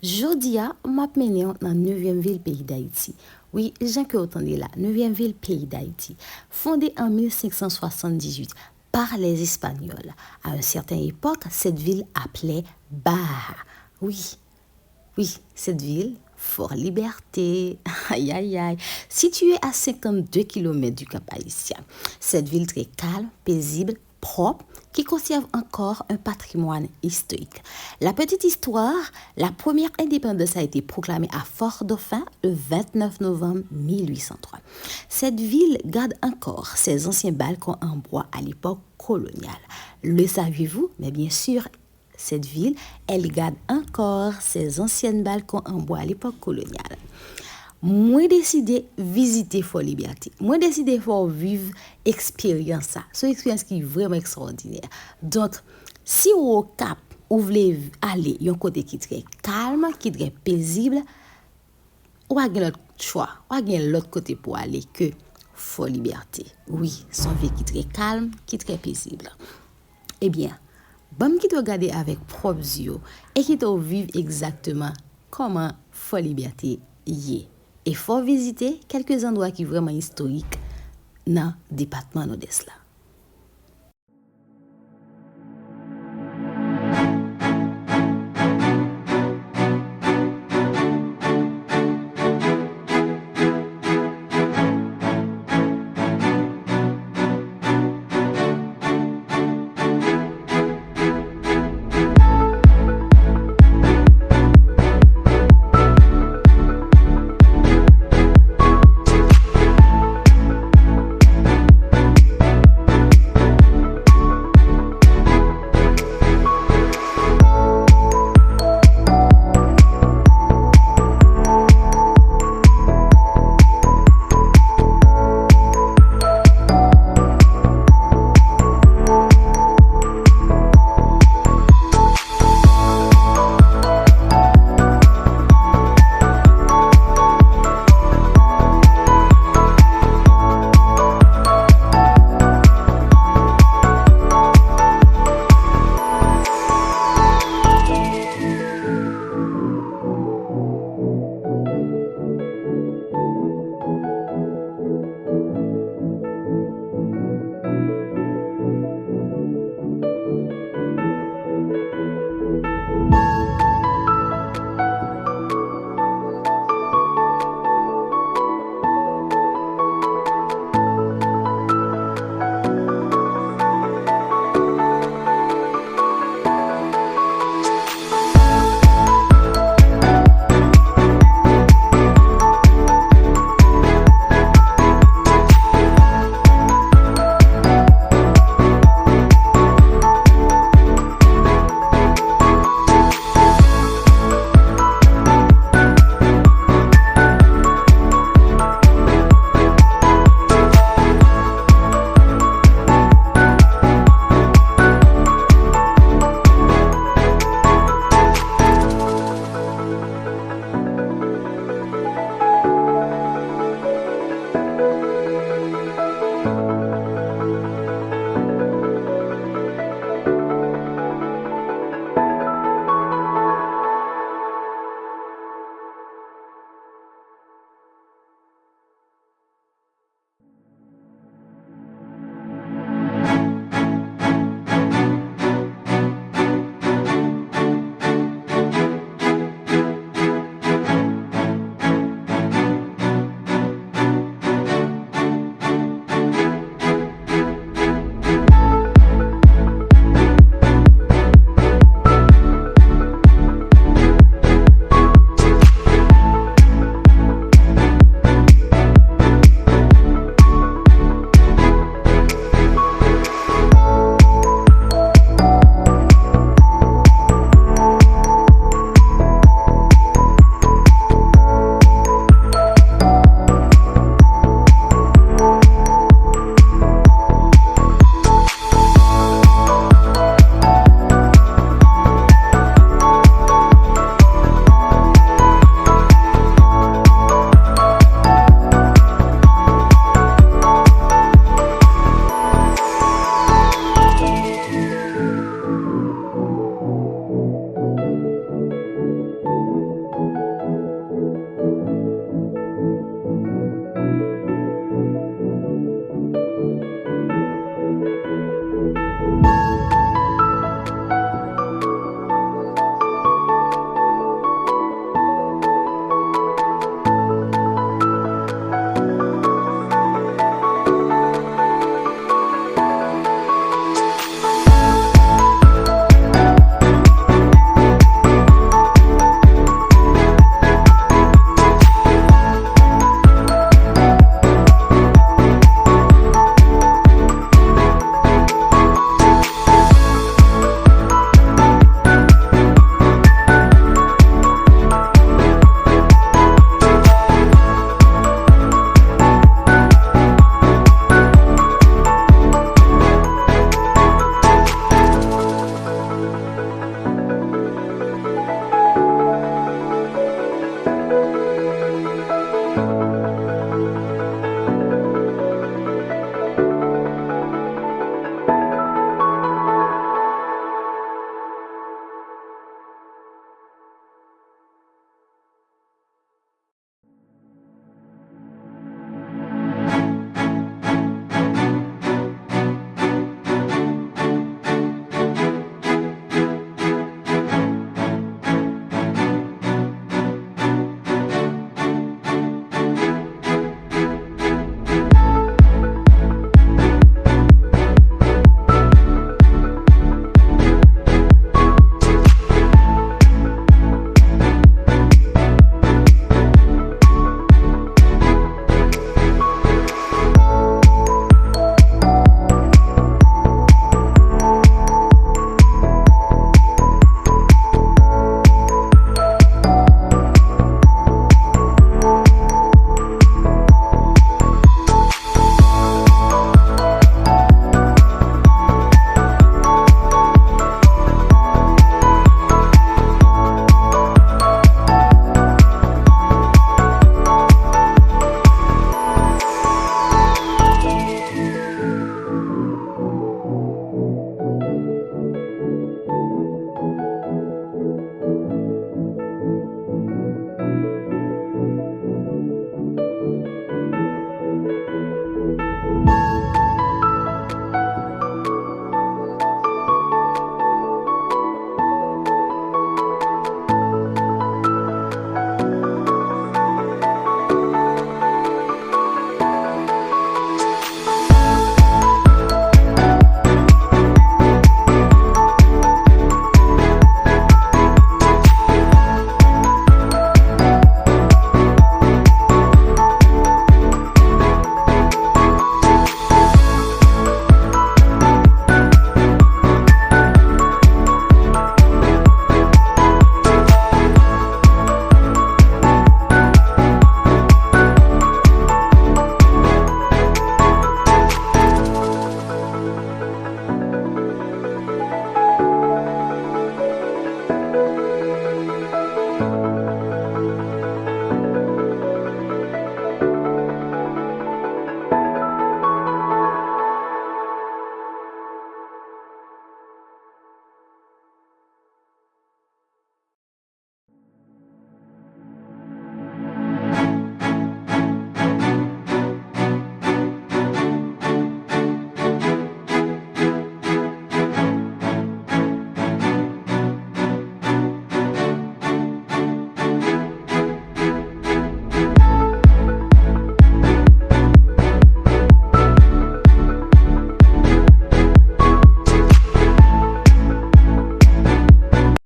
Jodia, m'a mené dans 9e ville pays d'Haïti. Oui, Jean que entendez là, 9e ville pays d'Haïti, fondée en 1578 par les Espagnols. À une certaine époque, cette ville appelée Baja. Oui, oui, cette ville, Fort Liberté, aïe aïe aïe, située à 52 km du Cap Haïtien. Cette ville très calme, paisible, propre, qui conserve encore un patrimoine historique. La petite histoire, la première indépendance a été proclamée à Fort-Dauphin le 29 novembre 1803. Cette ville garde encore ses anciens balcons en bois à l'époque coloniale. Le saviez-vous? Mais bien sûr, cette ville, elle garde encore ses anciennes balcons en bois à l'époque coloniale. Moi décidé visiter Fort Liberté. Moi décidé pour vivre expérience ça. C'est une expérience qui est vraiment extraordinaire. Donc, si vous au Cap, vous voulez aller un côté qui est très calme, qui est très paisible, ou pas l'autre choix, ou pas l'autre côté pour aller que Fort Liberté. Oui, son vie qui est très calme, qui est très paisible. Eh bien, bon qui te regarder avec propres yeux et qui te vivre exactement comment Fort Liberté y est. Et faut visiter quelques endroits qui sont vraiment historiques dans le département nord-est là.